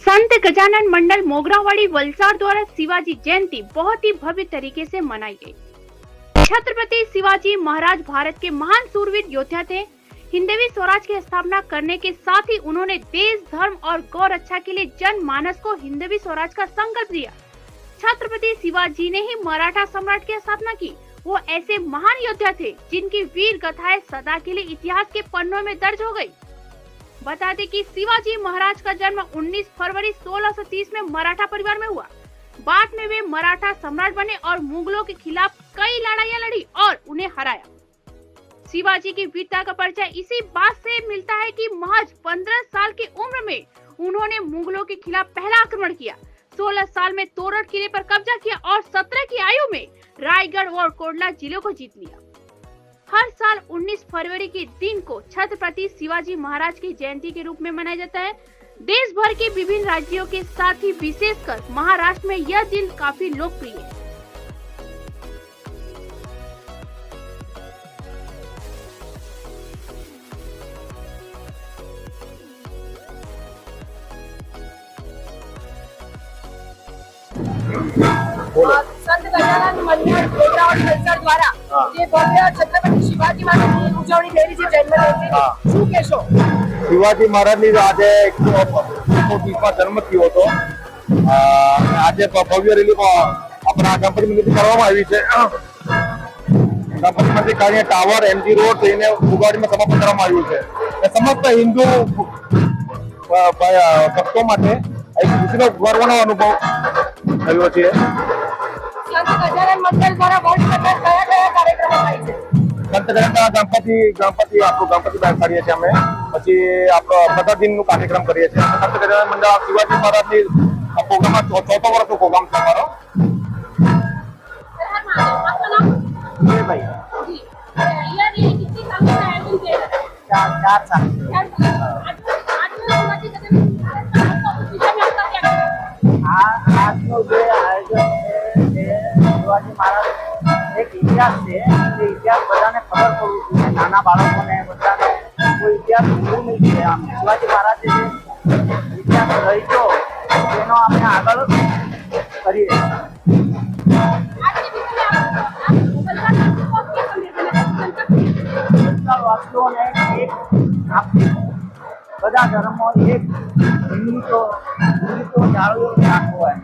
संत गजानन मंडल मोगरावाड़ी वलसाड़ द्वारा शिवाजी जयंती बहुत ही भव्य तरीके से मनाई गई। छत्रपति शिवाजी महाराज भारत के महान सूरवीर योद्धा थे। हिंदवी स्वराज की स्थापना करने के साथ ही उन्होंने देश, धर्म और गौ रक्षा के लिए जनमानस को हिंदवी स्वराज का संकल्प दिया। छत्रपति शिवाजी ने ही मराठा सम्राट की स्थापना की। वो ऐसे महान योद्धा थे जिनकी वीर गाथाएं सदा के लिए इतिहास के पन्नों में दर्ज हो गई। बता दें कि शिवाजी महाराज का जन्म 19 फरवरी 1630 में मराठा परिवार में हुआ। बाद में वे मराठा सम्राट बने और मुगलों के खिलाफ कई लड़ाइयां लड़ी और उन्हें हराया। शिवाजी की वीरता का परिचय इसी बात से मिलता है कि महज 15 साल की उम्र में उन्होंने मुगलों के खिलाफ पहला आक्रमण किया। 16 साल में तोरठ किले पर कब्जा किया और 17 की आयु में रायगढ़ और कोडला जिलों को जीत लिया। हर साल 19 फरवरी के दिन को छत्रपति शिवाजी महाराज की जयंती के रूप में मनाया जाता है। देश भर के विभिन्न राज्यों के साथ ही विशेषकर महाराष्ट्र में यह दिन काफी लोकप्रिय है। संत गजानन मंदिर मोगरावाड़ी वलસાડ દ્વારા જે ભવ્ય છત્રપતિ શિવાજી મહારાજની ઉજવણી થઈ રહી છે જન્મદિવસની, શું કહેશો? શિવાજી મહારાજની આજે 130મા જન્મ થયો હતો। આજે ભવ્ય રેલીમાં આપણા ગણપતિ મંદિરથી કરવામાં આવી છે। ગણપતિ મંદિર કાર્ય ટાવર એમજી રોડ થઈને ઉગાડીમાં સમાપન કરવામાં આવ્યું છે। સમસ્ત હિન્દુ ભક્તો માટે એક ખુશીનો ગૌરવનો અનુભવ થયો છે। સંત ગજાનન મંડળ દ્વારા વર્ષ દરમિયાન કયા કયા કાર્યક્રમો થાય છે? સંત ગજાનન ગણપતિ બેસાડીએ છીએ અમે, પછી આપણો પ્રગતિનું કાર્યક્રમ કરીએ છીએ। સંત ગજાનન મંડળ શિવાજી મહારાજની પ્રોગ્રામમાં ચોથો વર્ષનો પ્રોગ્રામ છે અમારો। આજનો જે આયોજન છે શિવાજી મહારાજ એક ઇતિહાસ છે। એ ઇતિહાસ બધાને ખબર પડવું જોઈએ, નાના બાળકોને બધાને કોઈ ઇતિહાસ ભૂલવું નહીં છે। આમ શિવાજી મહારાજે જે ઇતિહાસ રહીતો એનો આપણે આગળ કરીએ। વાસ્તુઓને એક બધા ધર્મો એક હિન્દુ તો જાળવી રાખવો હોય।